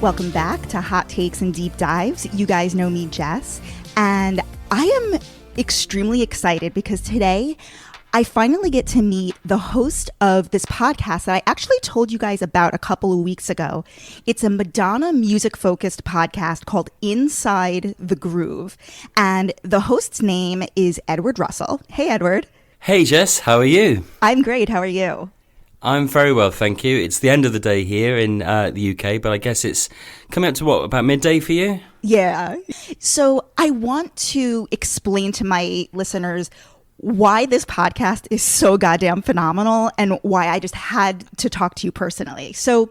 Welcome back to Hot Takes and Deep Dives. You guys know me, Jess, and I am extremely excited because today I finally get to meet the host of this podcast that I actually told you guys about a couple of weeks ago. It's a Madonna music-focused podcast called Inside the Groove, and the host's name is Edward Russell. Hey, Edward. Hey, Jess. How are you? I'm great. How are you? I'm very well, thank you. It's the end of the day here in the UK, but I guess it's coming up to what, about midday for you? Yeah. So I want to explain to my listeners why this podcast is so goddamn phenomenal and why I just had to talk to you personally. So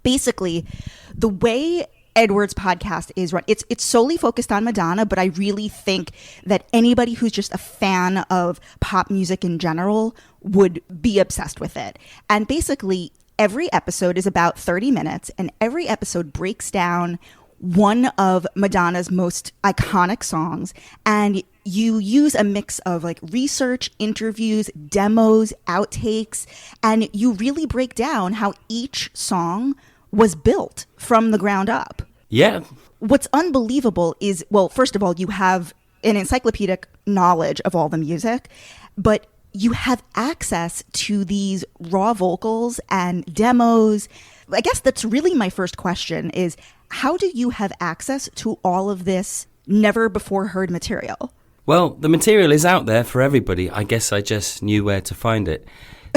basically, the way Edward's podcast is run, it's solely focused on Madonna, but I really think that anybody who's just a fan of pop music in general would be obsessed with it. And basically, every episode is about 30 minutes, and every episode breaks down one of Madonna's most iconic songs, and you use a mix of like research, interviews, demos, outtakes, and you really break down how each song was built from the ground up. Yeah. What's unbelievable is, well, first of all, you have an encyclopedic knowledge of all the music, but you have access to these raw vocals and demos. I guess that's really my first question is, how do you have access to all of this never before heard material? Well, the material is out there for everybody. I guess I just knew where to find it.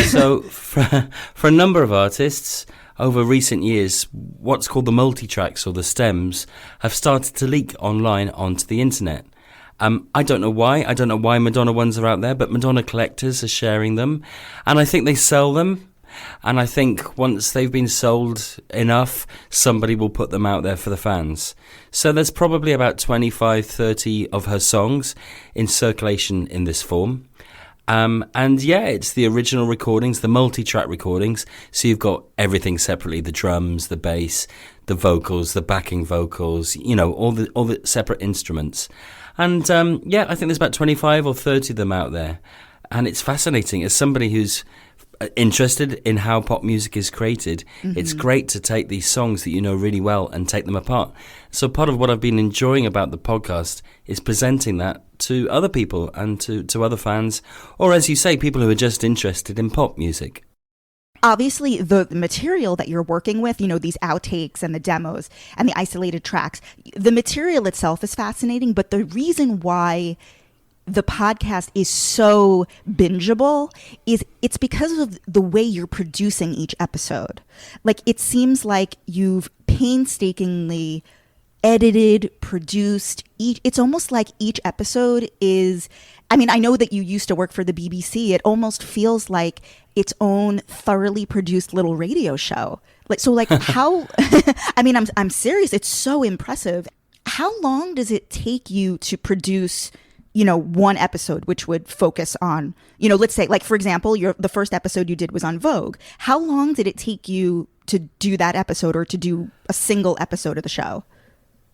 So for a number of artists over recent years, what's called the multi-tracks or the stems have started to leak online onto the internet. I don't know why. I don't know why Madonna ones are out there, but Madonna collectors are sharing them. And I think they sell them. And I think once they've been sold enough, somebody will put them out there for the fans. So there's probably about 25, 30 of her songs in circulation in this form. And yeah, it's the original recordings, the multi-track recordings. So you've got everything separately, the drums, the bass, the vocals, the backing vocals, you know, all the separate instruments. And yeah, I think there's about 25 or 30 of them out there. And it's fascinating. As somebody who's interested in how pop music is created, it's great to take these songs that you know really well and take them apart. So part of what I've been enjoying about the podcast is presenting that to other people and to other fans, or as you say, people who are just interested in pop music. Obviously, the material that you're working with, you know, these outtakes and the demos and the isolated tracks, the material itself is fascinating, but the reason why the podcast is so bingeable is it's because of the way you're producing each episode. Like, it seems like you've painstakingly edited, produced it's almost like each episode is, I mean, I know that you used to work for the BBC. It almost feels like its own thoroughly produced little radio show. Like, so like how, I mean, I'm serious. It's so impressive. How long does it take you to produce, you know, one episode, which would focus on, you know, let's say, like, for example, the first episode you did was on Vogue. How long did it take you to do that episode or to do a single episode of the show?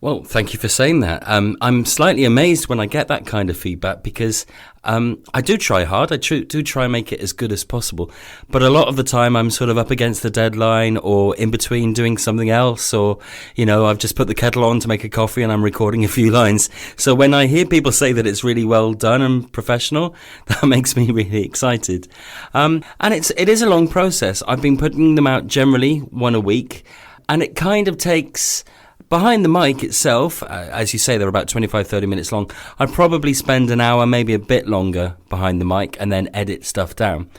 Well, thank you for saying that. I'm slightly amazed when I get that kind of feedback because I do try hard. I do try and make it as good as possible. But a lot of the time I'm sort of up against the deadline or in between doing something else, or, you know, I've just put the kettle on to make a coffee and I'm recording a few lines. So when I hear people say that it's really well done and professional, that makes me really excited. And it is a long process. I've been putting them out generally one a week, and it kind of takes... Behind the mic itself, as you say, they're about 25, 30 minutes long. I probably spend an hour, maybe a bit longer behind the mic and then edit stuff down.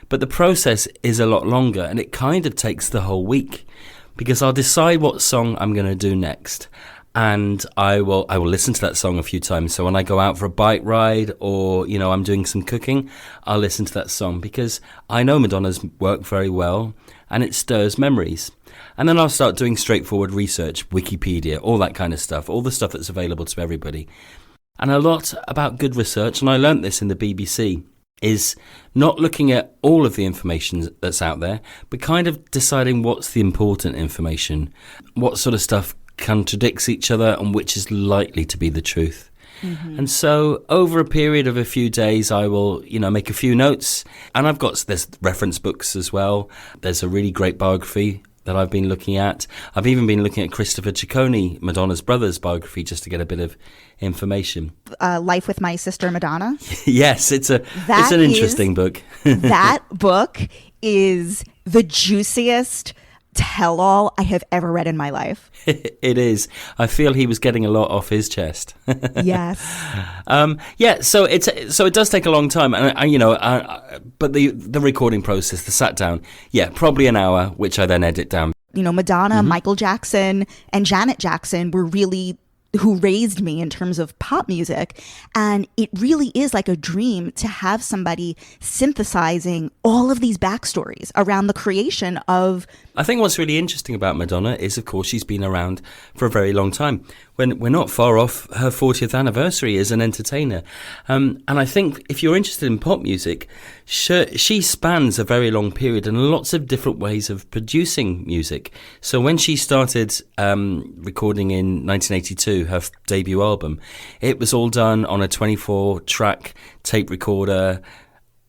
But the process is a lot longer, and it kind of takes the whole week because I'll decide what song I'm going to do next. And I will listen to that song a few times. So when I go out for a bike ride or, you know, I'm doing some cooking, I'll listen to that song because I know Madonna's work very well and it stirs memories. And then I'll start doing straightforward research, Wikipedia, all that kind of stuff, all the stuff that's available to everybody. And a lot about good research, and I learnt this in the BBC, is not looking at all of the information that's out there, but kind of deciding what's the important information, what sort of stuff contradicts each other and which is likely to be the truth. Mm-hmm. And so over a period of a few days, I will, you know, make a few notes. And there's reference books as well. There's a really great biography that I've been looking at. I've even been looking at Christopher Ciccone, Madonna's brother's biography, just to get a bit of information. Life with My Sister Madonna. Yes, it's an interesting book. That book is the juiciest tell-all I have ever read in my life. It is. I feel he was getting a lot off his chest. Yes. So it does take a long time, and but the recording process, the sat down, probably an hour, which I then edit down. Madonna, Michael Jackson, and Janet Jackson were really who raised me in terms of pop music. And it really is like a dream to have somebody synthesizing all of these backstories around the creation of... I think what's really interesting about Madonna is, of course, she's been around for a very long time. We're not far off her 40th anniversary as an entertainer. And I think if you're interested in pop music, she spans a very long period and lots of different ways of producing music. So when she started recording in 1982, her debut album, it was all done on a 24-track tape recorder,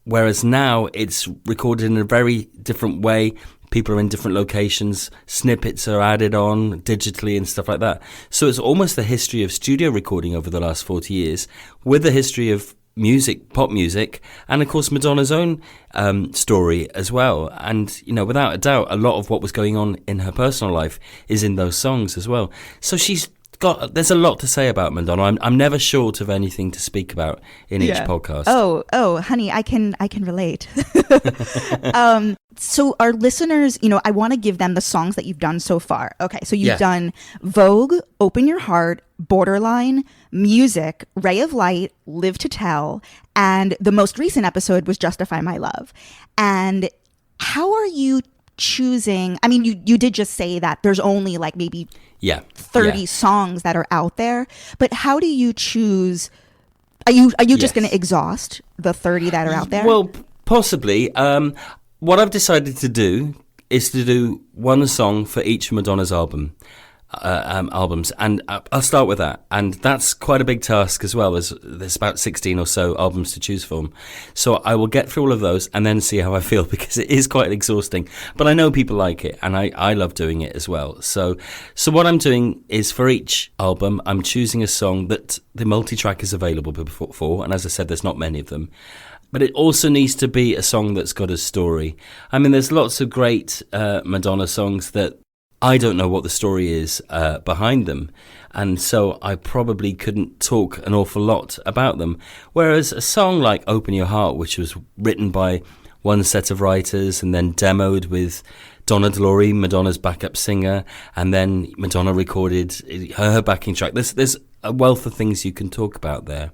whereas now it's recorded in a very different way. People are in different locations, snippets are added on digitally and stuff like that. So it's almost the history of studio recording over the last 40 years with the history of music, pop music, and of course Madonna's own story as well. And, without a doubt, a lot of what was going on in her personal life is in those songs as well. So there's a lot to say about Madonna. I'm never short of anything to speak about in each podcast. Oh, honey, I can relate. So our listeners, I want to give them the songs that you've done so far. Okay, so you've done Vogue, Open Your Heart, Borderline, Music, Ray of Light, Live to Tell, and the most recent episode was Justify My Love. And how are you choosing? I mean, you did just say that there's only like maybe 30 songs that are out there, but how do you choose? Are you just going to exhaust the 30 that are out there? Well, possibly. What I've decided to do is to do one song for each Madonna's albums, and I'll start with that. And that's quite a big task as well, as there's about 16 or so albums to choose from. So I will get through all of those and then see how I feel, because it is quite exhausting. But I know people like it, and I love doing it as well. So what I'm doing is, for each album, I'm choosing a song that the multi-track is available for, and as I said, there's not many of them. But it also needs to be a song that's got a story. I mean, there's lots of great Madonna songs that I don't know what the story is behind them. And so I probably couldn't talk an awful lot about them. Whereas a song like Open Your Heart, which was written by one set of writers and then demoed with Donna DeLory, Madonna's backup singer, and then Madonna recorded her backing track. There's a wealth of things you can talk about there.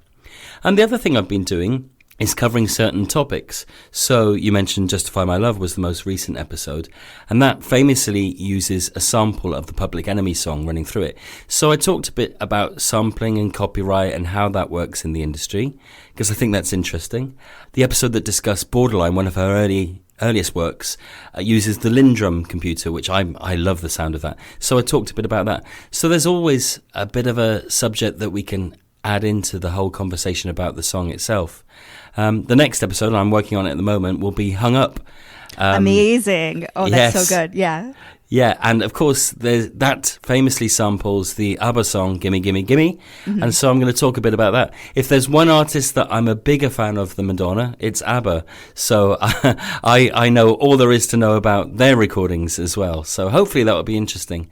And the other thing I've been doing is covering certain topics. So you mentioned Justify My Love was the most recent episode, and that famously uses a sample of the Public Enemy song running through it. So I talked a bit about sampling and copyright and how that works in the industry, because I think that's interesting. The episode that discussed Borderline, one of her earliest works, uses the Lindrum computer, which I love the sound of that. So I talked a bit about that. So there's always a bit of a subject that we can add into the whole conversation about the song itself. The next episode, and I'm working on it at the moment, will be Hung Up. Amazing. Oh, that's so good. Yeah. Yeah, and of course, that famously samples the ABBA song, Gimme, Gimme, Gimme. Mm-hmm. And so I'm going to talk a bit about that. If there's one artist that I'm a bigger fan of than Madonna, it's ABBA. So I know all there is to know about their recordings as well. So hopefully that will be interesting.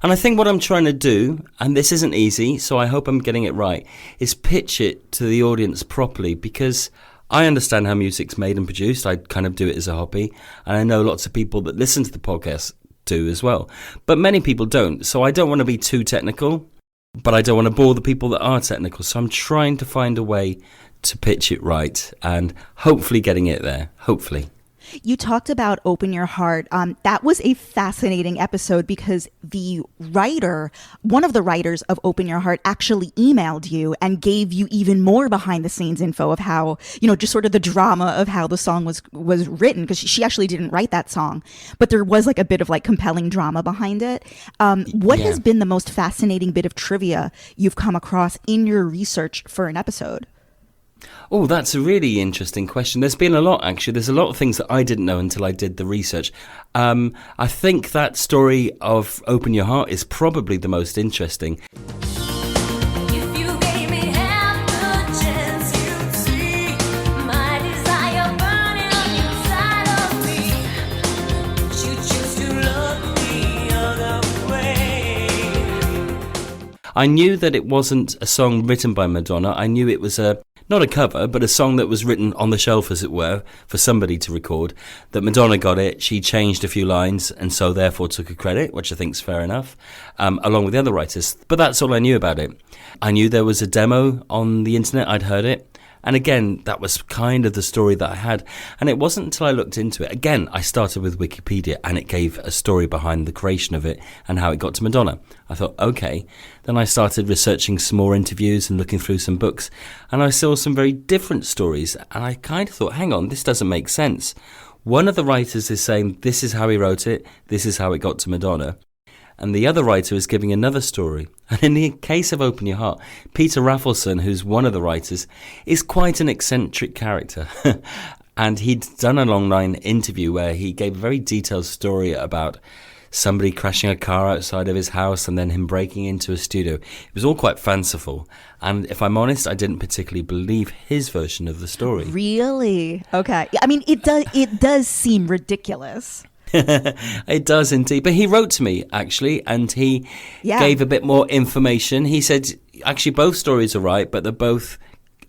And I think what I'm trying to do, and this isn't easy, so I hope I'm getting it right, is pitch it to the audience properly, because I understand how music's made and produced. I kind of do it as a hobby, and I know lots of people that listen to the podcast do as well. But many people don't, so I don't want to be too technical, but I don't want to bore the people that are technical. So I'm trying to find a way to pitch it right, and hopefully getting it there, hopefully. You talked about Open Your Heart. That was a fascinating episode, because the writer, one of the writers of Open Your Heart, actually emailed you and gave you even more behind the scenes info of how, just sort of the drama of how the song was written, because she actually didn't write that song, but there was like a bit of like compelling drama behind it. What has been the most fascinating bit of trivia you've come across in your research for an episode? Oh, that's a really interesting question. There's been a lot, actually. There's a lot of things that I didn't know until I did the research. I think that story of Open Your Heart is probably the most interesting. If you gave me half the chance, you'd see my desire burning on the inside of me. But you choose to look the other way. I knew that it wasn't a song written by Madonna. I knew it was not a cover, but a song that was written on the shelf, as it were, for somebody to record, that Madonna got it, she changed a few lines, and so therefore took a credit, which I think is fair enough, along with the other writers. But that's all I knew about it. I knew there was a demo on the internet, I'd heard it, and again, that was kind of the story that I had. And it wasn't until I looked into it. Again, I started with Wikipedia, and it gave a story behind the creation of it and how it got to Madonna. I thought, okay. Then I started researching some more interviews and looking through some books, and I saw some very different stories. And I kind of thought, hang on, this doesn't make sense. One of the writers is saying, this is how he wrote it, this is how it got to Madonna. And the other writer is giving another story. And in the case of Open Your Heart, Peter Raffleson, who's one of the writers, is quite an eccentric character. And he'd done a long-line interview where he gave a very detailed story about somebody crashing a car outside of his house and then him breaking into a studio. It was all quite fanciful. And if I'm honest, I didn't particularly believe his version of the story. Really? Okay. I mean, it does seem ridiculous. It does indeed. But he wrote to me, actually, and he gave a bit more information. He said, actually, both stories are right, but they're both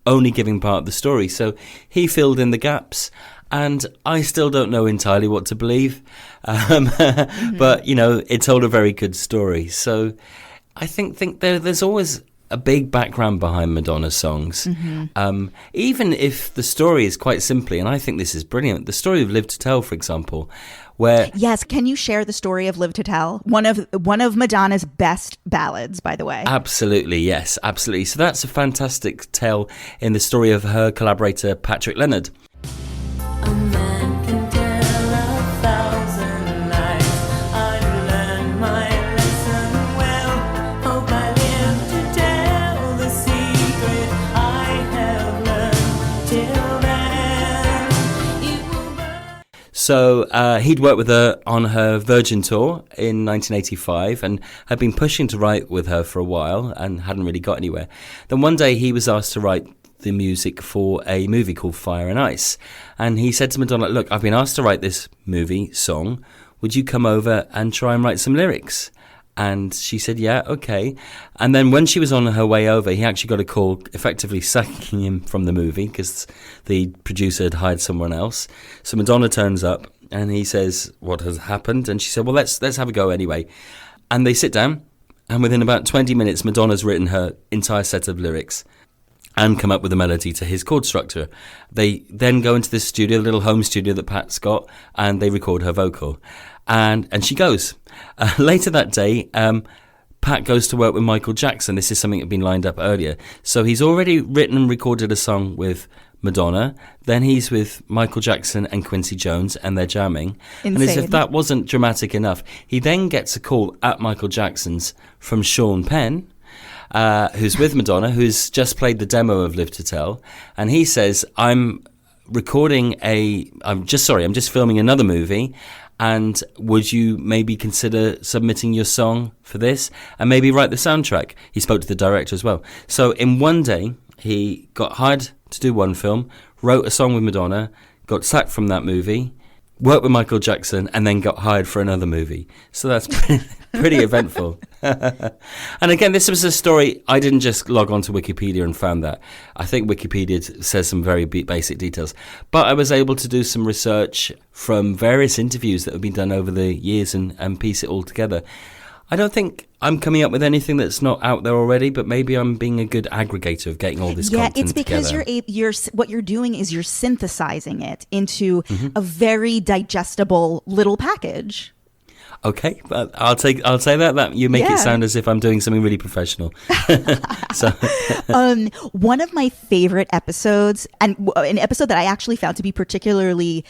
only giving part of the story. So he filled in the gaps, and I still don't know entirely what to believe. But, you know, it told a very good story. So I think there's always a big background behind Madonna's songs. Even if the story is quite simply, and I think this is brilliant, the story of Live to Tell, for example, where... Yes, can you share the story of Live to Tell? One of Madonna's best ballads, by the way. Absolutely, yes, absolutely. So that's a fantastic tale in the story of her collaborator, Patrick Leonard. A man can tell 1,000 lies. I've learned my lesson well. Hope I live to tell the secret I have learned till then. It will burn. So he'd worked with her on her Virgin tour in 1985 and had been pushing to write with her for a while and hadn't really got anywhere. Then one day he was asked to write the music for a movie called Fire and Ice. And he said to Madonna, look, I've been asked to write this movie song. Would you come over and try and write some lyrics? And she said, yeah, okay. And then when she was on her way over, he actually got a call effectively sacking him from the movie because the producer had hired someone else. So Madonna turns up and he says, what has happened? And she said, well, let's have a go anyway. And they sit down, and within about 20 minutes, Madonna's written her entire set of lyrics and come up with a melody to his chord structure. They then go into this studio, the little home studio that Pat's got, and they record her vocal. And she goes. Later that day, Pat goes to work with Michael Jackson. This is something that had been lined up earlier. So he's already written and recorded a song with Madonna. Then he's with Michael Jackson and Quincy Jones, and they're jamming. Insane. And as if that wasn't dramatic enough, he then gets a call at Michael Jackson's from Sean Penn, who's with Madonna, who's just played the demo of Live to Tell. And he says, I'm just filming another movie. And would you maybe consider submitting your song for this and maybe write the soundtrack? He spoke to the director as well. So in one day, he got hired to do one film, wrote a song with Madonna, got sacked from that movie, worked with Michael Jackson, and then got hired for another movie. So that's pretty eventful. And again, this was a story, I didn't just log on to Wikipedia and found that. I think Wikipedia says some very basic details. But I was able to do some research from various interviews that have been done over the years and piece it all together. I don't think I'm coming up with anything that's not out there already, but maybe I'm being a good aggregator of getting all this content together. Yeah, it's because you're what you're doing is you're synthesizing it into a very digestible little package. Okay, but I'll say that you make it sound as if I'm doing something really professional. So, one of my favorite episodes, and an episode that I actually found to be particularly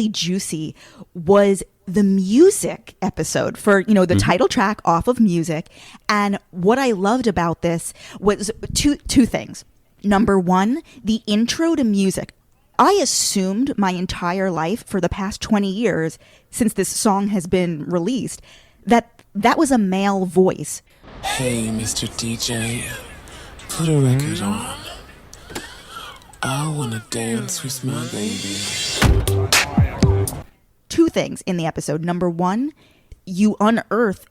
juicy, was the music episode for, the title track off of Music. And what I loved about this was two things. Number one, the intro to music. I assumed my entire life for the past 20 years, since this song has been released, that was a male voice. Hey, Mr. DJ, put a record on. I wanna dance with my baby. Two things in the episode. Number one, you unearth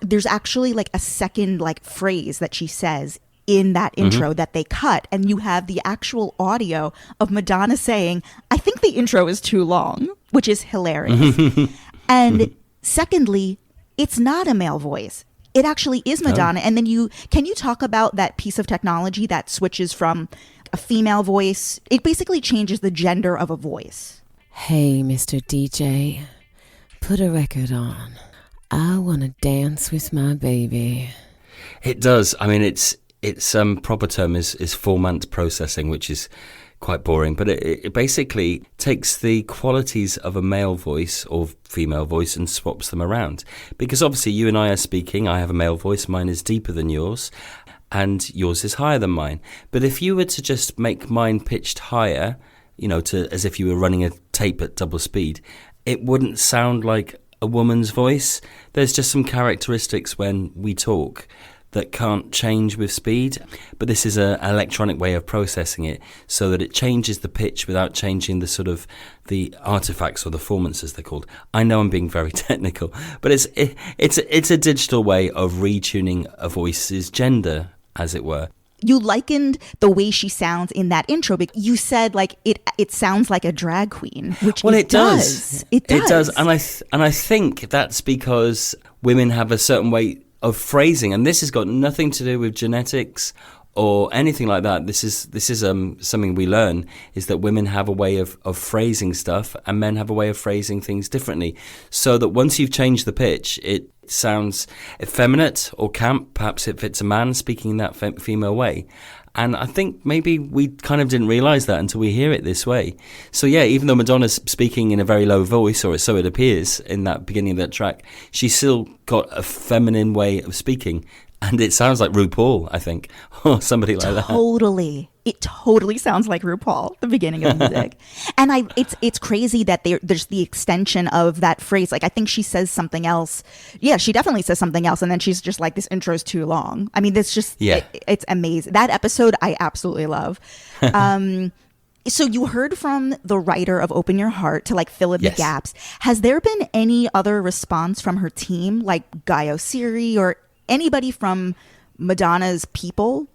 there's actually like a second like phrase that she says in that intro that they cut, and you have the actual audio of Madonna saying, "I think the intro is too long," which is hilarious. And secondly, it's not a male voice. It actually is Madonna. And then can you talk about that piece of technology that switches from a female voice? It basically changes the gender of a voice. Hey, Mr. DJ, put a record on. I want to dance with my baby. It does. I mean, its proper term is formant processing, which is quite boring, but it basically takes the qualities of a male voice or female voice and swaps them around. Because obviously you and I are speaking, I have a male voice, mine is deeper than yours, and yours is higher than mine. But if you were to just make mine pitched higher, as if you were running a tape at double speed, it wouldn't sound like a woman's voice. There's just some characteristics when we talk that can't change with speed, but this is an electronic way of processing it so that it changes the pitch without changing the sort of the artifacts or the formants, as they're called. I know I'm being very technical, but it's a digital way of retuning a voice's gender, as it were. You likened the way she sounds in that intro, but you said like it sounds like a drag queen, which well, it does. It does, and I think that's because women have a certain way of phrasing, and this has got nothing to do with genetics or anything like that. This is something we learn, is that women have a way of phrasing stuff and men have a way of phrasing things differently, so that once you've changed the pitch, it sounds effeminate or camp, perhaps if it's a man speaking in that female way. And I think maybe we kind of didn't realise that until we hear it this way. So yeah, even though Madonna's speaking in a very low voice, or so it appears in that beginning of that track, she's still got a feminine way of speaking. And it sounds like RuPaul, I think, or somebody like that. Totally. It totally sounds like RuPaul, the beginning of the music. And it's crazy that there's the extension of that phrase. Like, I think she says something else. Yeah, she definitely says something else. And then she's just like, this intro's too long. I mean, that's just, it's amazing. That episode, I absolutely love. So you heard from the writer of Open Your Heart to like fill in the gaps. Has there been any other response from her team, like Guy Oseary or anybody from Madonna's people?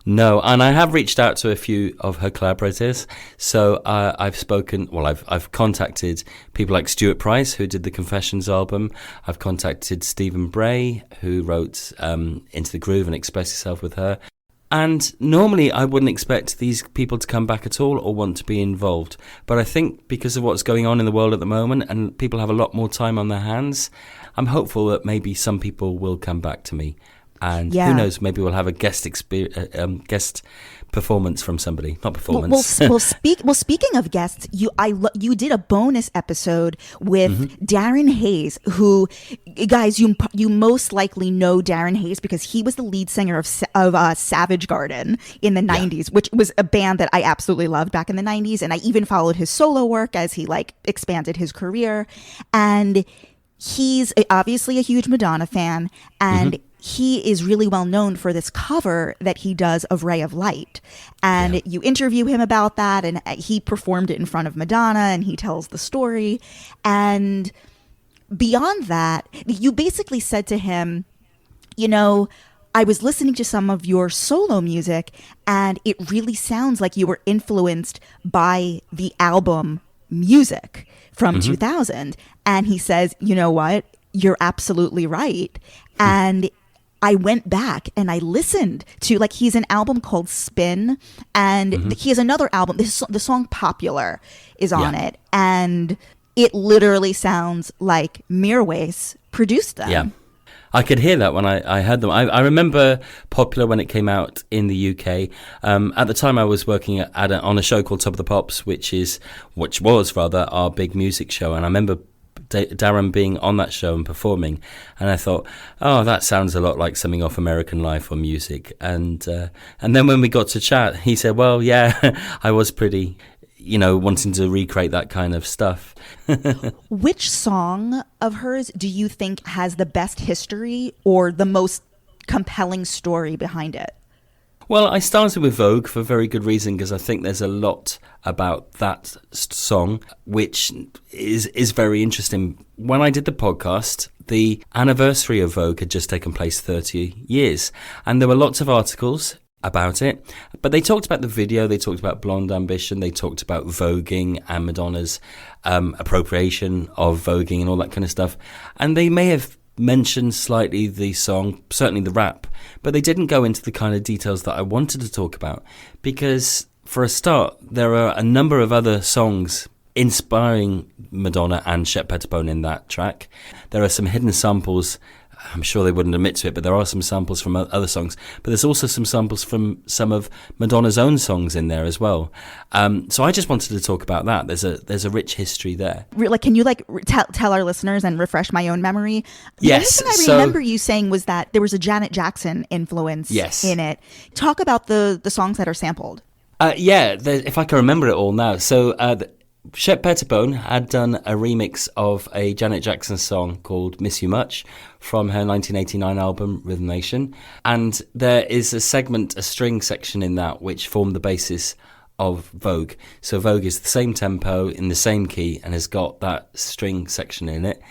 No, and I have reached out to a few of her collaborators. So I've contacted people like Stuart Price, who did the Confessions album. I've contacted Stephen Bray, who wrote Into the Groove and Express Yourself with her. And normally I wouldn't expect these people to come back at all or want to be involved. But I think because of what's going on in the world at the moment and people have a lot more time on their hands, I'm hopeful that maybe some people will come back to me. And who knows, maybe we'll have a guest performance from somebody. Not performance. Well, speaking of guests, you did a bonus episode with Darren Hayes, who, guys, you most likely know Darren Hayes because he was the lead singer of Savage Garden in the 90s, which was a band that I absolutely loved back in the 90s. And I even followed his solo work as he like expanded his career. And he's obviously a huge Madonna fan, and he is really well known for this cover that he does of Ray of Light. And you interview him about that, and he performed it in front of Madonna, and he tells the story. And beyond that, you basically said to him, I was listening to some of your solo music, and it really sounds like you were influenced by the album Music from 2000. And he says, you know what? You're absolutely right. And I went back and I listened to, like, he's an album called Spin, and he has another album. The song Popular is on it, and it literally sounds like Mirwais produced them. Yeah. I could hear that when I heard them. I remember Popular when it came out in the UK. At the time, I was working on a show called Top of the Pops, which was our big music show. And I remember Darren being on that show and performing, and I thought, oh, that sounds a lot like something off American Life or Music. And then when we got to chat, he said, well, yeah, I was pretty, wanting to recreate that kind of stuff. Which song of hers do you think has the best history or the most compelling story behind it? Well, I started with Vogue for a very good reason, because I think there's a lot about that song which is very interesting. When I did the podcast, the anniversary of Vogue had just taken place 30 years, and there were lots of articles about it, but they talked about the video, they talked about Blonde Ambition, they talked about voguing and Madonna's appropriation of voguing and all that kind of stuff, and they may have mentioned slightly the song, certainly the rap, but they didn't go into the kind of details that I wanted to talk about, because for a start, there are a number of other songs inspiring Madonna and Shep Pettibone in that track. There are some hidden samples. I'm sure they wouldn't admit to it, but there are some samples from other songs. But there's also some samples from some of Madonna's own songs in there as well. So I just wanted to talk about that. There's a rich history there. Can you tell our listeners and refresh my own memory? Yes. The only thing I remember you saying was that there was a Janet Jackson influence in it. Talk about the songs that are sampled. If I can remember it all now. So Shep Pettibone had done a remix of a Janet Jackson song called Miss You Much from her 1989 album Rhythm Nation, and there is a string section in that which formed the basis of Vogue. So Vogue is the same tempo in the same key and has got that string section in it.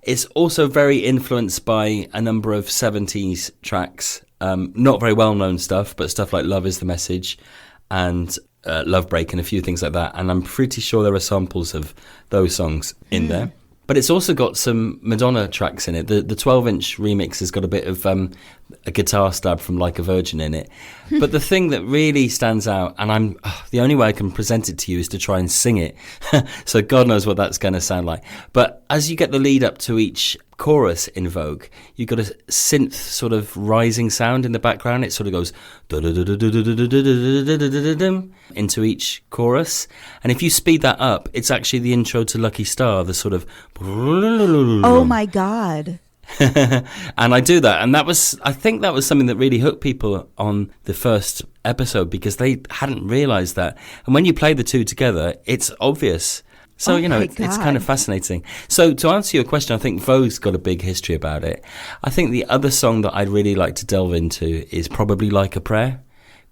It's also very influenced by a number of 70s tracks, not very well known stuff, but stuff like Love Is the Message and Love Break and a few things like that, and I'm pretty sure there are samples of those songs in there. But it's also got some Madonna tracks in it. The 12-inch remix has got a bit of a guitar stab from Like a Virgin in it. But the thing that really stands out, and the only way I can present it to you is to try and sing it. So God knows what that's going to sound like. But as you get the lead up to each chorus in Vogue, you've got a synth sort of rising sound in the background. It sort of goes into each chorus, and if you speed that up, it's actually the intro to Lucky Star, the sort of oh my god. And I do that, and I think that was something that really hooked people on the first episode, because they hadn't realized that, and when you play the two together, it's obvious. So, it's kind of fascinating. So, to answer your question, I think Vogue's got a big history about it. I think the other song that I'd really like to delve into is probably Like a Prayer,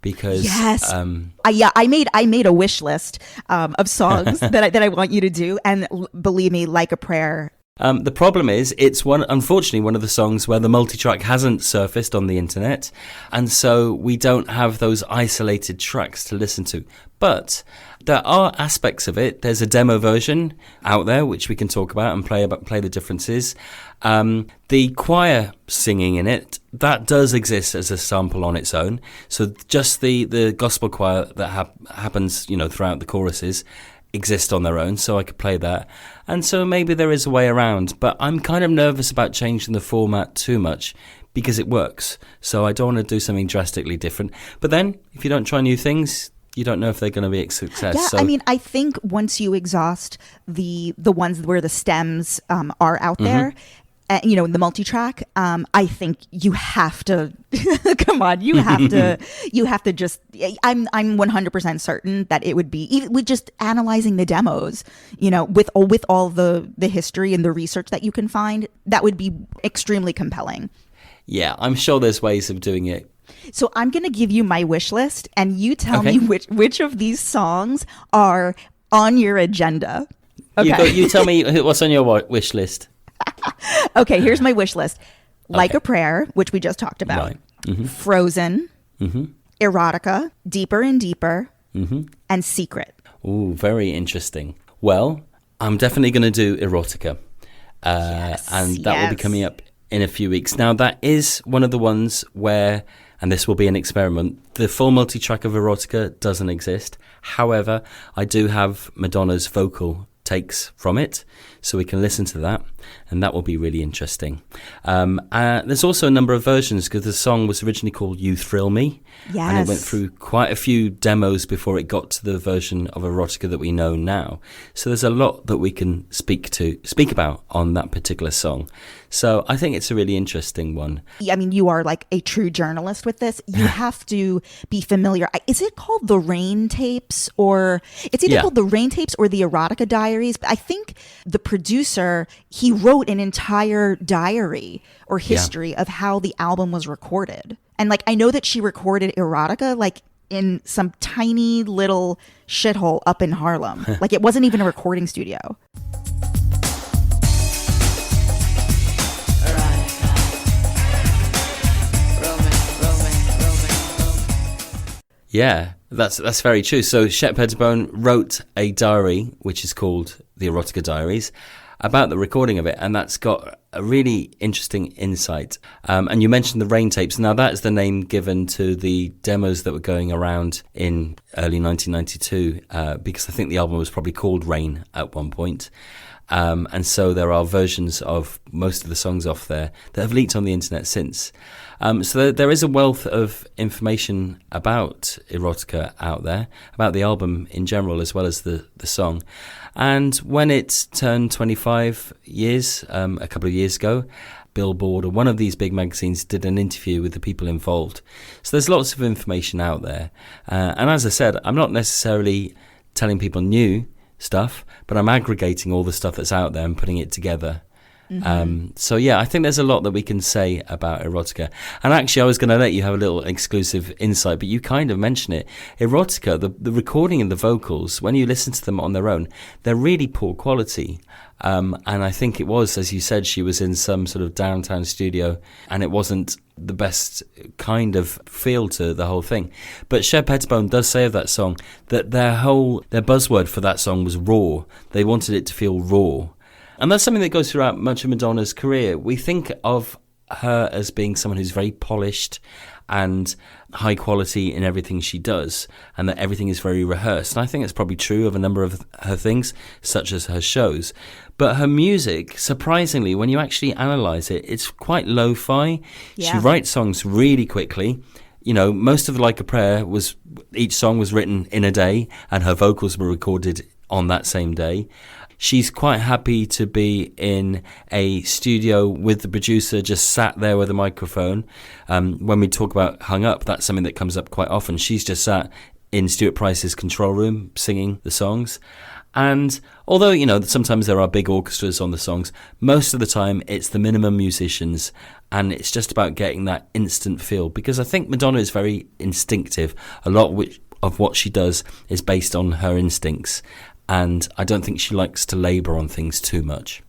because... Yes. I made a wish list of songs that I want you to do, and believe me, Like a Prayer... The problem is, it's unfortunately one of the songs where the multi-track hasn't surfaced on the internet, and so we don't have those isolated tracks to listen to. But there are aspects of it. There's a demo version out there which we can talk about and play the differences. The choir singing in it, that does exist as a sample on its own. So just the gospel choir that happens, throughout the choruses exist on their own, so I could play that. And so maybe there is a way around, but I'm kind of nervous about changing the format too much because it works. So I don't want to do something drastically different. But then, if you don't try new things, you don't know if they're going to be a success. Yeah, so, I think once you exhaust the ones where the stems are out there, in the multi-track, I think you have to come on, you have to just, I'm 100% certain that it would be, even with just analyzing the demos, with all the history and the research that you can find, that would be extremely compelling. Yeah, I'm sure there's ways of doing it. So I'm going to give you my wish list, and you tell me which of these songs are on your agenda. Okay. You tell me what's on your wish list. Okay, here's my wish list. Like a Prayer, which we just talked about. Right. Mm-hmm. Frozen. Mm-hmm. Erotica. Deeper and Deeper. Mm-hmm. And Secret. Ooh, very interesting. Well, I'm definitely going to do Erotica. And that will be coming up in a few weeks. Now, that is one of the ones where, and this will be an experiment, the full multi-track of Erotica doesn't exist. However, I do have Madonna's vocal takes from it, so we can listen to that, and that will be really interesting. There's also a number of versions, because the song was originally called You Thrill Me, and it went through quite a few demos before it got to the version of Erotica that we know now. So there's a lot that we can speak about on that particular song. So I think it's a really interesting one. I mean, you are like a true journalist with this. You have to be familiar. Is it called the Rain Tapes, or it's either called the Rain Tapes or the Erotica Diaries? But I think the producer, he wrote an entire diary or history of how the album was recorded. And like, I know that she recorded Erotica like in some tiny little shithole up in Harlem. Like, it wasn't even a recording studio. Yeah, that's very true. So Shep Pettibone wrote a diary, which is called the Erotica Diaries, about the recording of it, and that's got a really interesting insight. And you mentioned the Rain Tapes. Now, that is the name given to the demos that were going around in early 1992, because I think the album was probably called Rain at one point. And so there are versions of most of the songs off there that have leaked on the internet since. So there is a wealth of information about Erotica out there, about the album in general, as well as the song. And when it turned 25 years, a couple of years ago, Billboard or one of these big magazines did an interview with the people involved. So there's lots of information out there. And as I said, I'm not necessarily telling people new stuff, but I'm aggregating all the stuff that's out there and putting it together. So yeah, I think there's a lot that we can say about Erotica. And actually, I was going to let you have a little exclusive insight, but you kind of mentioned it. Erotica, the recording and the vocals, when you listen to them on their own, they're really poor quality. And I think it was, as you said, she was in some sort of downtown studio, and it wasn't the best kind of feel to the whole thing. But Shep Pettibone does say of that song that their buzzword for that song was raw. They wanted it to feel raw. And that's something that goes throughout much of Madonna's career. We think of her as being someone who's very polished and high quality in everything she does, and that everything is very rehearsed. And I think it's probably true of a number of her things, such as her shows. But her music, surprisingly, when you actually analyse it, it's quite lo-fi. Yeah. She writes songs really quickly. You know, most of Like a Prayer each song was written in a day, and her vocals were recorded on that same day. She's quite happy to be in a studio with the producer, just sat there with a microphone. When we talk about Hung Up, that's something that comes up quite often. She's just sat in Stuart Price's control room singing the songs. And although, you know, sometimes there are big orchestras on the songs, most of the time it's the minimum musicians, and it's just about getting that instant feel. Because I think Madonna is very instinctive. A lot of what she does is based on her instincts. And I don't think she likes to labour on things too much.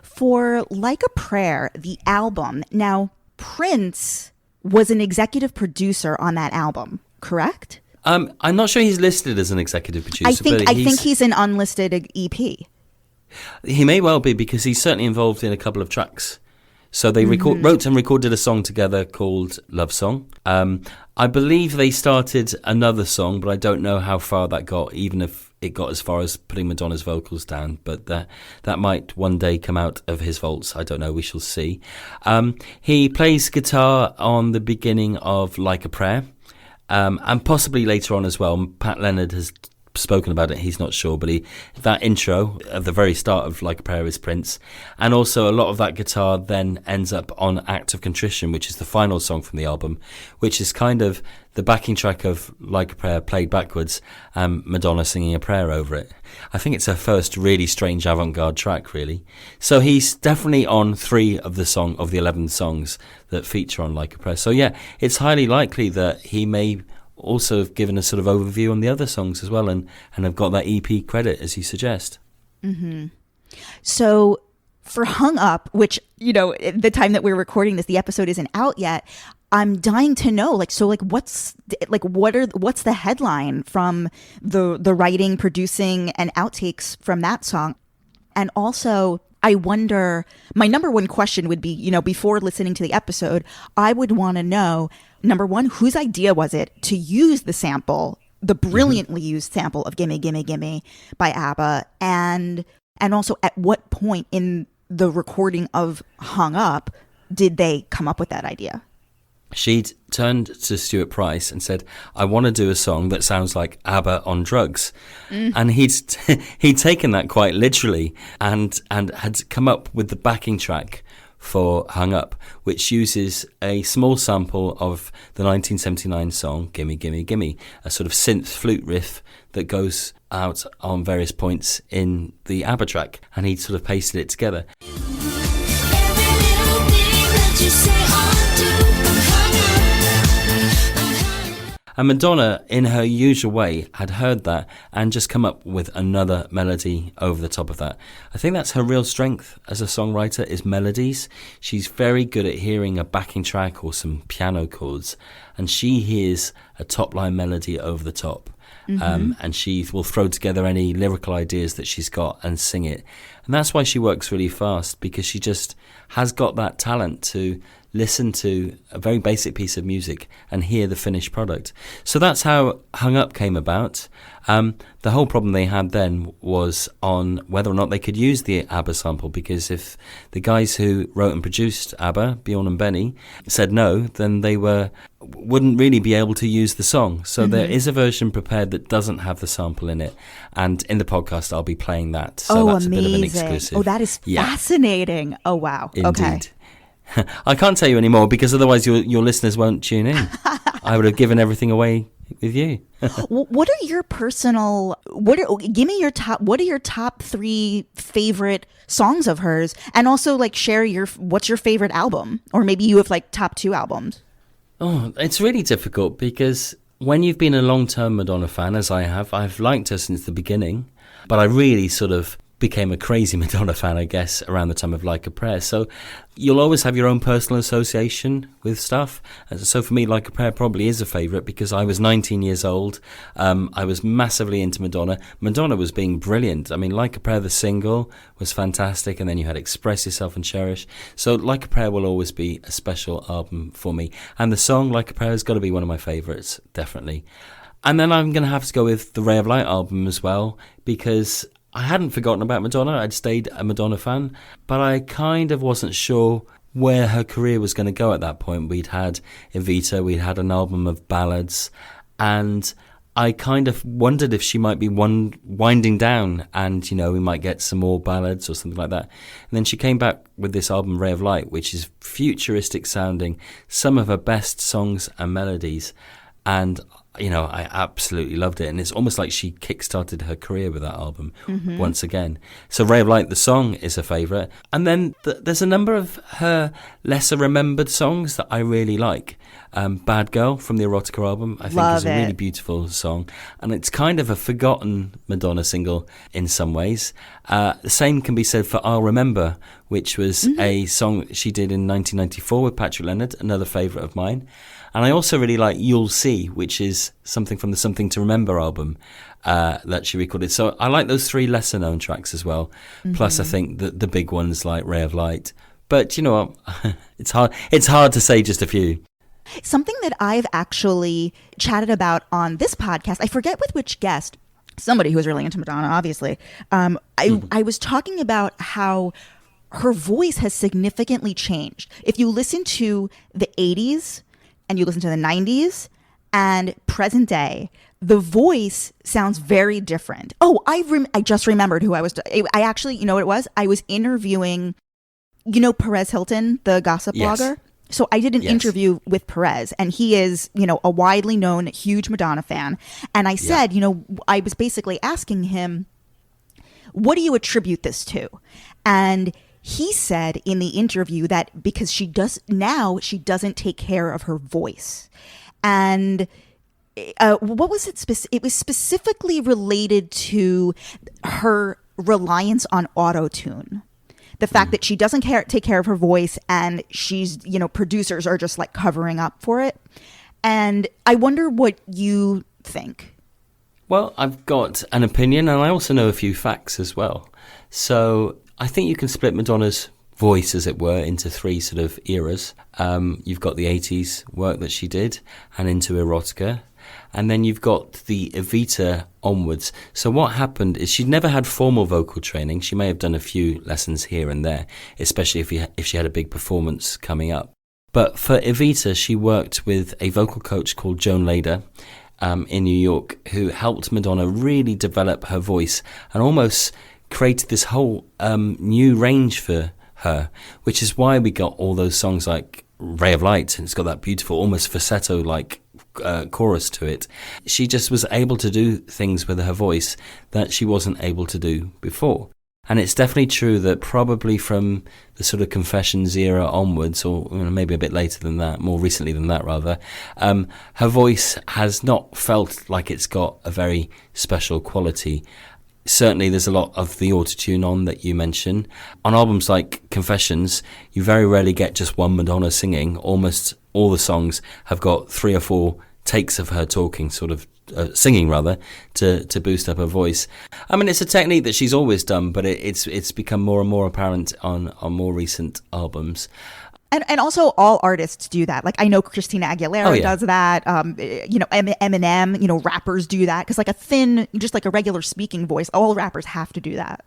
For Like a Prayer, the album, now Prince was an executive producer on that album, correct? I'm not sure he's listed as an executive producer. I think he's an unlisted EP. He may well be, because he's certainly involved in a couple of tracks. So they wrote and recorded a song together called Love Song. I believe they started another song, but I don't know how far that got, even if it got as far as putting Madonna's vocals down. But that might one day come out of his vaults. I don't know. We shall see. He plays guitar on the beginning of Like a Prayer, and possibly later on as well. Pat Leonard has spoken about it. He's not sure, but that intro at the very start of Like a Prayer is Prince. And also a lot of that guitar then ends up on Act of Contrition, which is the final song from the album, which is kind of the backing track of Like a Prayer played backwards, and Madonna singing a prayer over it. I think it's her first really strange avant-garde track, really. So he's definitely on 3 of the 11 songs that feature on Like a Prayer. So yeah, it's highly likely that he may also have given a sort of overview on the other songs as well, and have got that EP credit, as you suggest. Mm-hmm. So for Hung Up, which, you know, at the time that we're recording this, the episode isn't out yet, I'm dying to know, what's the headline from the writing, producing, and outtakes from that song? And also, I wonder, my number one question would be, you know, before listening to the episode, I would want to know, number one, whose idea was it to use the sample the brilliantly used sample of Gimme Gimme Gimme by ABBA, and also at what point in the recording of Hung Up did they come up with that idea? She'd turned to Stuart Price and said, I want to do a song that sounds like ABBA on drugs. And he'd taken that quite literally and had come up with the backing track for Hung Up, which uses a small sample of the 1979 song Gimme Gimme Gimme, a sort of synth flute riff that goes out on various points in the ABBA track. And he sort of pasted it together. And Madonna, in her usual way, had heard that and just come up with another melody over the top of that. I think that's her real strength as a songwriter, is melodies. She's very good at hearing a backing track or some piano chords, and she hears a top-line melody over the top. And she will throw together any lyrical ideas that she's got and sing it. And that's why she works really fast, because she just has got that talent to listen to a very basic piece of music and hear the finished product. So that's how Hung Up came about. The whole problem they had then was on whether or not they could use the ABBA sample, because if the guys who wrote and produced ABBA, Bjorn and Benny, said no, then they wouldn't really be able to use the song. So there is a version prepared that doesn't have the sample in it, and in the podcast I'll be playing that. So that's amazing. a bit of an exclusive. Oh, that is fascinating. Oh, wow. Indeed. Okay. I can't tell you anymore because otherwise your listeners won't tune in. I would have given everything away with you. What are your personal? What are your top 3 favorite songs of hers? And also, like, share what's your favorite album, or maybe you have like top 2 albums. Oh, it's really difficult because when you've been a long-term Madonna fan, as I have, I've liked her since the beginning, but I really sort of became a crazy Madonna fan, I guess, around the time of Like a Prayer. So you'll always have your own personal association with stuff. And so for me, Like a Prayer probably is a favourite because I was 19 years old. I was massively into Madonna. Madonna was being brilliant. I mean, Like a Prayer, the single, was fantastic. And then you had Express Yourself and Cherish. So Like a Prayer will always be a special album for me. And the song Like a Prayer has got to be one of my favourites, definitely. And then I'm going to have to go with the Ray of Light album as well, because I hadn't forgotten about Madonna. I'd stayed a Madonna fan, but I kind of wasn't sure where her career was going to go at that point. We'd had Evita, we'd had an album of ballads, and I kind of wondered if she might be winding down and, you know, we might get some more ballads or something like that. And then she came back with this album, Ray of Light, which is futuristic sounding, some of her best songs and melodies, and you know, I absolutely loved it. And it's almost like she kick-started her career with that album once again. So Ray of Light, the song, is a favourite. And then there's a number of her lesser-remembered songs that I really like. Bad Girl from the Erotica album, I think is a really beautiful song. And it's kind of a forgotten Madonna single in some ways. The same can be said for I'll Remember, which was a song she did in 1994 with Patrick Leonard, another favourite of mine. And I also really like You'll See, which is something from the Something to Remember album that she recorded. So I like those 3 lesser-known tracks as well. Plus, I think the big ones like Ray of Light. But you know what? It's hard to say just a few. Something that I've actually chatted about on this podcast, I forget with which guest, somebody who was really into Madonna, obviously. I was talking about how her voice has significantly changed. If you listen to the 80s, and you listen to the 90s and present day, the voice sounds very different. Oh, I just remembered who I was. I actually, you know what it was? I was interviewing, you know, Perez Hilton, the gossip blogger. So I did an interview with Perez, and he is, you know, a widely known, huge Madonna fan. And I said, you know, I was basically asking him, what do you attribute this to? And he said in the interview that because she doesn't take care of her voice. And what was it? It was specifically related to her reliance on auto-tune. The fact that she doesn't take care of her voice, and she's, you know, producers are just like covering up for it. And I wonder what you think. Well, I've got an opinion, and I also know a few facts as well. So I think you can split Madonna's voice, as it were, into 3 sort of eras. You've got the 80s work that she did and into Erotica. and then you've got the Evita onwards. So what happened is she'd never had formal vocal training. She may have done a few lessons here and there, especially if she had a big performance coming up. But for Evita, she worked with a vocal coach called Joan Lader in New York, who helped Madonna really develop her voice and almost created this whole new range for her, which is why we got all those songs like Ray of Light, and it's got that beautiful, almost falsetto-like chorus to it. She just was able to do things with her voice that she wasn't able to do before. And it's definitely true that probably from the sort of Confessions era onwards, or maybe a bit later than that, more recently than that rather, her voice has not felt like it's got a very special quality. Certainly there's a lot of the autotune on that you mention. On albums like Confessions, you very rarely get just one Madonna singing. Almost all the songs have got 3 or 4 takes of her talking, sort of singing rather, to boost up her voice. I mean, it's a technique that she's always done, but it's become more and more apparent on more recent albums. And also all artists do that. Like I know Christina Aguilera does that. Eminem, rappers do that. Because like a thin, just like a regular speaking voice, all rappers have to do that.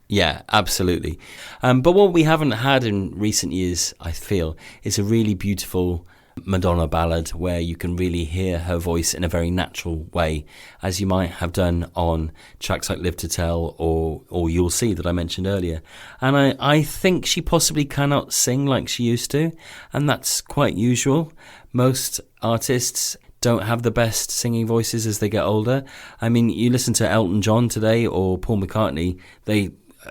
Yeah, absolutely. But what we haven't had in recent years, I feel, is a really beautiful Madonna ballad where you can really hear her voice in a very natural way, as you might have done on tracks like Live to Tell or You'll See that I mentioned earlier. And I think she possibly cannot sing like she used to, and that's quite usual. Most artists don't have the best singing voices as they get older. I mean, you listen to Elton John today or Paul McCartney,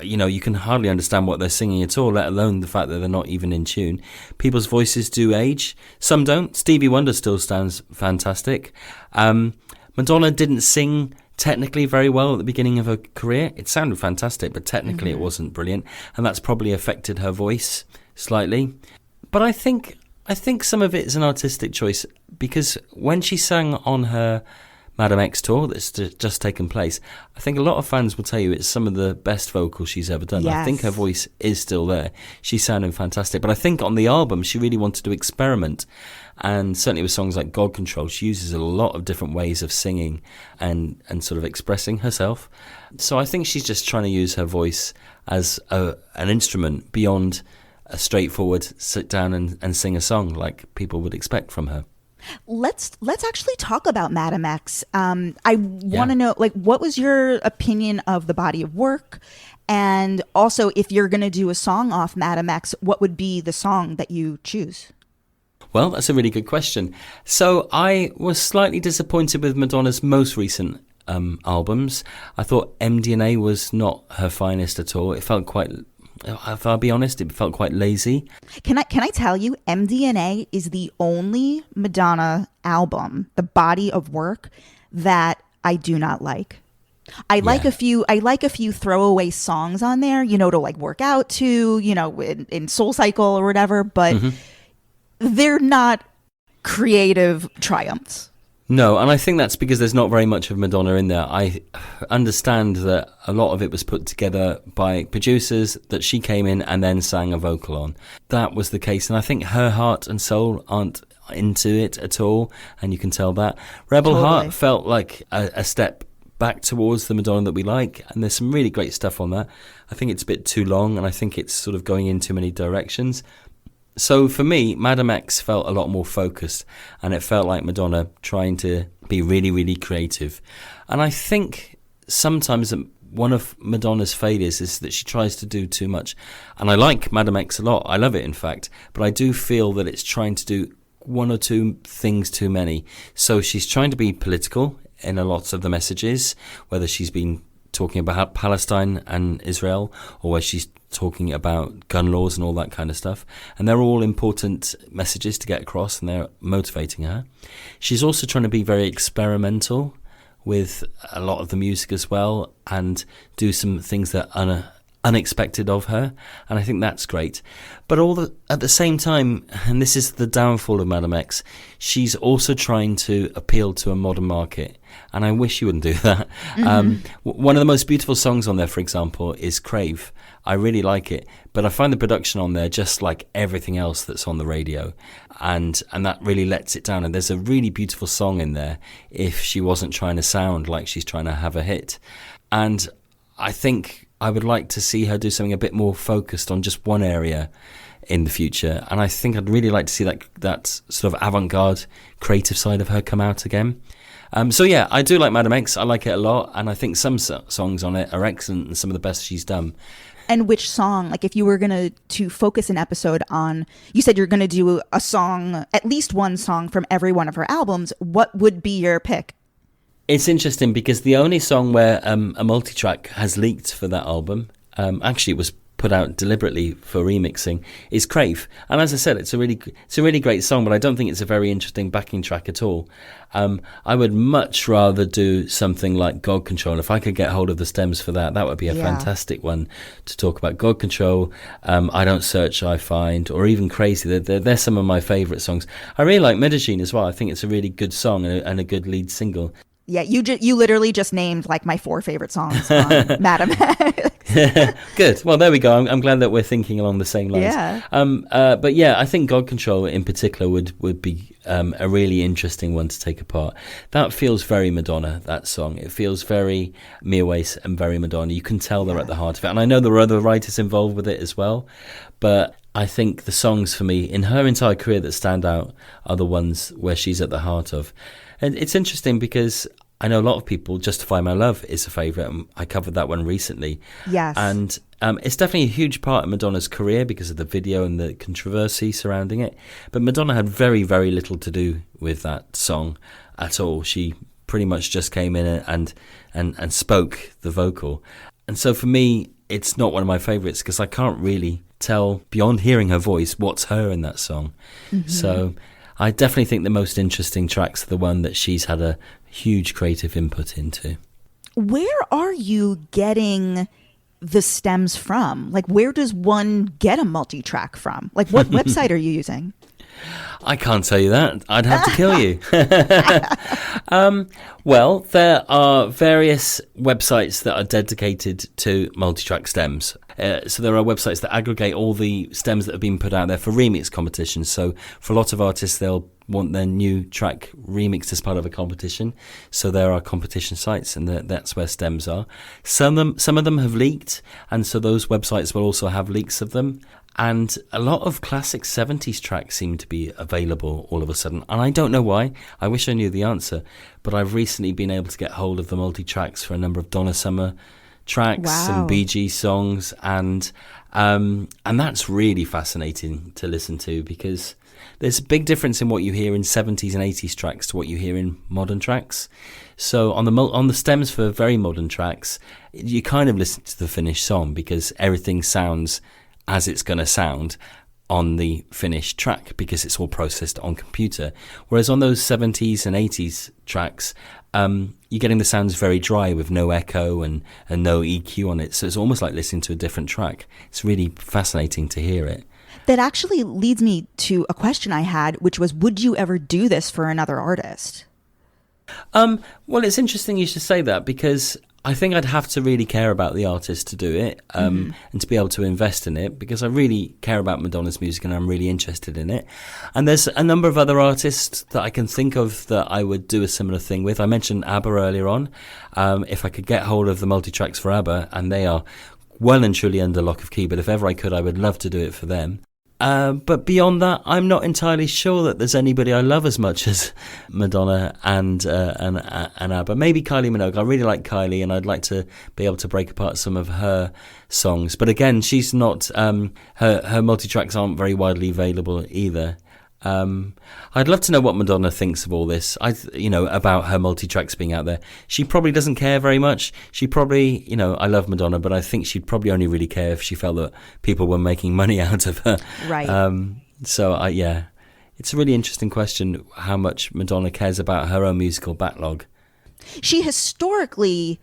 you can hardly understand what they're singing at all, let alone the fact that they're not even in tune. People's voices do age. Some don't. Stevie Wonder still sounds fantastic. Madonna didn't sing technically very well at the beginning of her career. It sounded fantastic, but technically it wasn't brilliant. And that's probably affected her voice slightly. But I think some of it is an artistic choice, because when she sang on her Madame X tour that's just taken place, I think a lot of fans will tell you it's some of the best vocals she's ever done. Yes. I think her voice is still there. She's sounding fantastic. But I think on the album, she really wanted to experiment. And certainly with songs like God Control, she uses a lot of different ways of singing and sort of expressing herself. So I think she's just trying to use her voice as an instrument beyond a straightforward sit down and sing a song like people would expect from her. Let's actually talk about Madame X. I want to know, like, what was your opinion of the body of work? And also, if you're going to do a song off Madame X, what would be the song that you choose? Well, that's a really good question. So I was slightly disappointed with Madonna's most recent albums. I thought MDNA was not her finest at all. It felt quite... If I'll be honest, it felt quite lazy. Can I tell you, MDNA is the only Madonna album, the body of work, that I do not like. I like a few throwaway songs on there, to like work out to, in Soul Cycle or whatever, but they're not creative triumphs. No, and I think that's because there's not very much of Madonna in there. I understand that a lot of it was put together by producers that she came in and then sang a vocal on. That was the case, and I think her heart and soul aren't into it at all, and you can tell that. Rebel Heart felt like a step back towards the Madonna that we like, and there's some really great stuff on that. I think it's a bit too long, and I think it's sort of going in too many directions. So for me, Madame X felt a lot more focused, and it felt like Madonna trying to be really, really creative. And I think sometimes one of Madonna's failures is that she tries to do too much. And I like Madame X a lot. I love it, in fact. But I do feel that it's trying to do one or two things too many. So she's trying to be political in a lot of the messages, whether she's been talking about Palestine and Israel, or where she's talking about gun laws and all that kind of stuff. And they're all important messages to get across, and they're motivating her. She's also trying to be very experimental with a lot of the music as well, and do some things that are unexpected of her, and I think that's great. But at the same time, and this is the downfall of Madame X, she's also trying to appeal to a modern market. and I wish you wouldn't do that. One of the most beautiful songs on there, for example, is Crave. I really like it, but I find the production on there just like everything else that's on the radio, and that really lets it down. And there's a really beautiful song in there if she wasn't trying to sound like she's trying to have a hit. And I think I would like to see her do something a bit more focused on just one area in the future, and I think I'd really like to see that sort of avant-garde creative side of her come out again. So yeah, I do like Madam X. I like it a lot, and I think some songs on it are excellent and some of the best she's done. And which song, like if you were going to focus an episode on, you said you're going to do a song, at least one song from every one of her albums, what would be your pick? It's interesting because the only song where a multi-track has leaked for that album, actually it was put out deliberately for remixing, is Crave. And as I said, it's a really great song, but I don't think it's a very interesting backing track at all. I would much rather do something like God Control. If I could get hold of the stems for that would be a fantastic one to talk about. God Control, I Don't Search, I Find, or even Crazy. They're some of my favourite songs. I really like Medellin as well. I think it's a really good song and a good lead single. Yeah, you literally just named like my 4 favorite songs on Madam X. Good. Well, there we go. I'm glad that we're thinking along the same lines. Yeah. But yeah, I think God Control in particular would be a really interesting one to take apart. That feels very Madonna, that song. It feels very Mia Wace and very Madonna. You can tell they're at the heart of it. And I know there are other writers involved with it as well. But I think the songs for me in her entire career that stand out are the ones where she's at the heart of. And it's interesting because I know a lot of people, Justify My Love is a favourite, and I covered that one recently. Yes. And it's definitely a huge part of Madonna's career because of the video and the controversy surrounding it. But Madonna had very, very little to do with that song at all. She pretty much just came in and spoke the vocal. And so for me, it's not one of my favourites because I can't really tell, beyond hearing her voice, what's her in that song. Mm-hmm. So I definitely think the most interesting tracks are the one that she's had a huge creative input into. Where are you getting the stems from? Like, where does one get a multi-track from? Like, what website are you using? I can't tell you that. I'd have to kill you. Well, there are various websites that are dedicated to multi-track stems. So there are websites that aggregate all the stems that have been put out there for remix competitions. So for a lot of artists, they'll want their new track remixed as part of a competition. So there are competition sites, and that's where stems are. Some of them have leaked, and so those websites will also have leaks of them. And a lot of classic 70s tracks seem to be available all of a sudden. And I don't know why. I wish I knew the answer. But I've recently been able to get hold of the multi-tracks for a number of Donna Summer tracks and Bee Gees songs. And that's really fascinating to listen to because there's a big difference in what you hear in 70s and 80s tracks to what you hear in modern tracks. So on the stems for very modern tracks, you kind of listen to the finished song because everything sounds as it's going to sound on the finished track because it's all processed on computer. Whereas on those 70s and 80s tracks, you're getting the sounds very dry with no echo and no EQ on it. So it's almost like listening to a different track. It's really fascinating to hear it. That actually leads me to a question I had, which was, would you ever do this for another artist? Well, it's interesting you should say that because I think I'd have to really care about the artist to do it and to be able to invest in it because I really care about Madonna's music and I'm really interested in it. And there's a number of other artists that I can think of that I would do a similar thing with. I mentioned ABBA earlier on. If I could get hold of the multi-tracks for ABBA, and they are well and truly under lock of key, but if ever I could, I would love to do it for them. But beyond that, I'm not entirely sure that there's anybody I love as much as Madonna and ABBA. Maybe Kylie Minogue. I really like Kylie, and I'd like to be able to break apart some of her songs. But again, she's not. Her multi-tracks aren't very widely available either. I'd love to know what Madonna thinks of all this. About her multi-tracks being out there. She probably doesn't care very much. She probably, I love Madonna, but I think she'd probably only really care if she felt that people were making money out of her. Right. It's a really interesting question how much Madonna cares about her own musical backlog. She historically,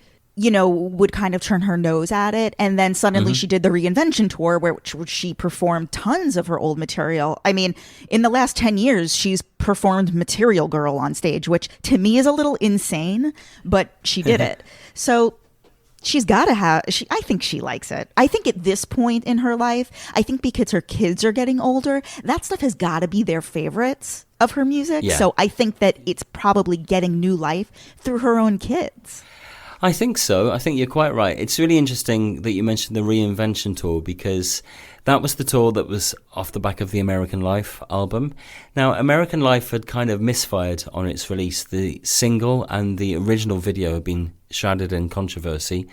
would kind of turn her nose at it. And then suddenly she did the reinvention tour where she performed tons of her old material. I mean, in the last 10 years, she's performed Material Girl on stage, which to me is a little insane, but she did it. So she's got to have, I think she likes it. I think at this point in her life, I think because her kids are getting older, that stuff has got to be their favorites of her music. Yeah. So I think that it's probably getting new life through her own kids. I think so. I think you're quite right. It's really interesting that you mentioned the reinvention tour, because that was the tour that was off the back of the American Life album. Now, American Life had kind of misfired on its release. The single and the original video had been shrouded in controversy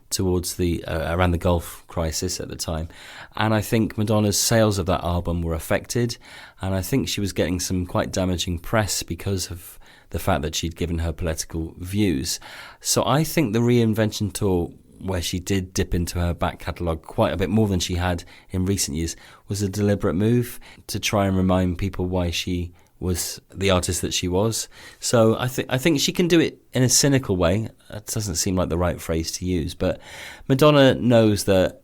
towards the around the Gulf crisis at the time. And I think Madonna's sales of that album were affected. And I think she was getting some quite damaging press because of the fact that she'd given her political views. So I think the reinvention tour, where she did dip into her back catalogue quite a bit more than she had in recent years, was a deliberate move to try and remind people why she was the artist that she was. So I think she can do it in a cynical way. That doesn't seem like the right phrase to use, but Madonna knows that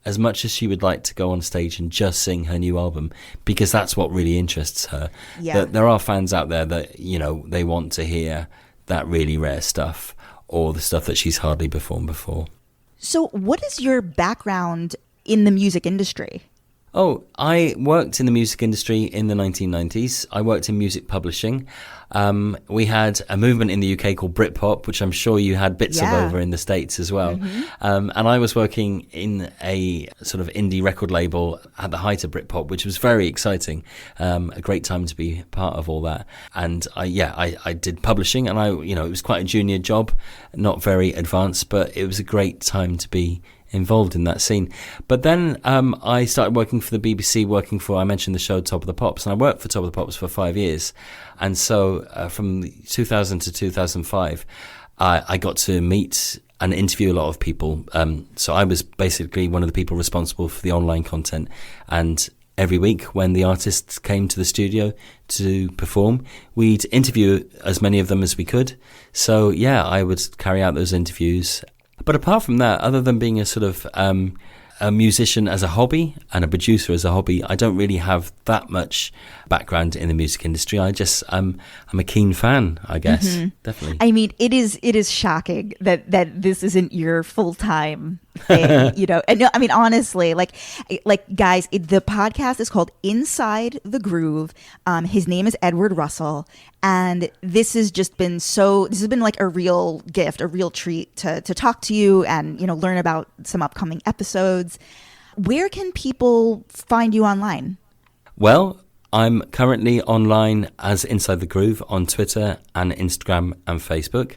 as much as she would like to go on stage and just sing her new album, because that's what really interests her, that there are fans out there that, they want to hear that really rare stuff or the stuff that she's hardly performed before. So what is your background in the music industry? Oh, I worked in the music industry in the 1990s. I worked in music publishing. We had a movement in the UK called Britpop, which I'm sure you had bits of over in the States as well. And I was working in a sort of indie record label at the height of Britpop, which was very exciting. A great time to be part of all that. And I did publishing, and it was quite a junior job, not very advanced, but it was a great time to be involved in that scene. But then I started working for the BBC, I mentioned the show Top of the Pops, and I worked for Top of the Pops for 5 years. And so from 2000 to 2005, I got to meet and interview a lot of people. So I was basically one of the people responsible for the online content. And every week when the artists came to the studio to perform, we'd interview as many of them as we could. So I would carry out those interviews. But apart from that, other than being a sort of a musician as a hobby and a producer as a hobby, I don't really have that much background in the music industry. I'm a keen fan, I guess. Definitely. I mean, it is shocking that this isn't your full-time thing, And no, I mean, honestly, like guys, the podcast is called Inside the Groove. His name is Edward Russell, and this has been like a real gift, a real treat to talk to you and learn about some upcoming episodes. Where can people find you online? Well, I'm currently online as Inside the Groove on Twitter and Instagram and Facebook.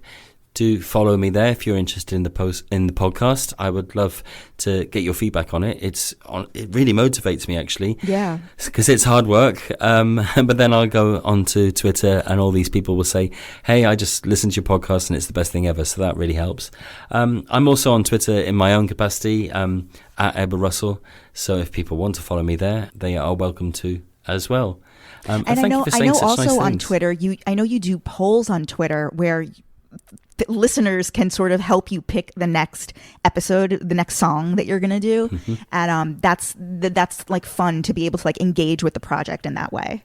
Do follow me there if you're interested in the podcast. I would love to get your feedback on it. It really motivates me, actually. Yeah. Because it's hard work. But then I'll go onto Twitter and all these people will say, hey, I just listened to your podcast and it's the best thing ever. So that really helps. I'm also on Twitter in my own capacity, at Edward Russell. So if people want to follow me there, they are welcome to as well. And I know also on Twitter, I know you do polls on Twitter where listeners can sort of help you pick the next episode, the next song that you're going to do. And that's like fun to be able to like engage with the project in that way.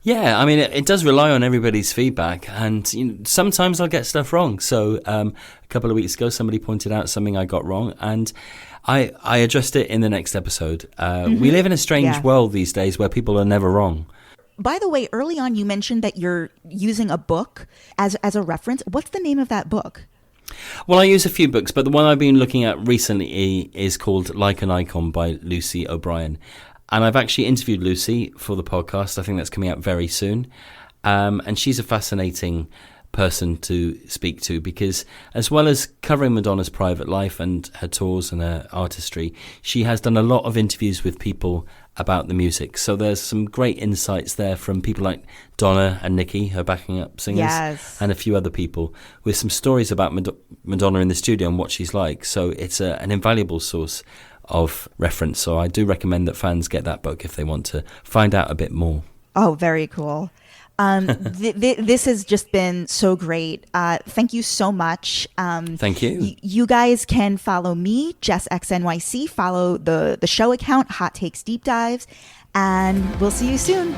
Yeah, I mean, it does rely on everybody's feedback, and sometimes I'll get stuff wrong. So a couple of weeks ago, somebody pointed out something I got wrong, and I addressed it in the next episode. We live in a strange world these days where people are never wrong. By the way, early on, you mentioned that you're using a book as a reference. What's the name of that book? Well, I use a few books, but the one I've been looking at recently is called Like an Icon by Lucy O'Brien. And I've actually interviewed Lucy for the podcast. I think that's coming out very soon. And she's a fascinating person to speak to because as well as covering Madonna's private life and her tours and her artistry, she has done a lot of interviews with people about the music. So there's some great insights there from people like Donna and Nikki, her backing up singers, and a few other people with some stories about Madonna in the studio and what she's like. So it's an invaluable source of reference. So I do recommend that fans get that book if they want to find out a bit more. Oh, very cool. This has just been so great. Thank you so much. Thank you. You guys can follow me, Jess XNYC. Follow the show account, Hot Takes Deep Dives, and we'll see you soon.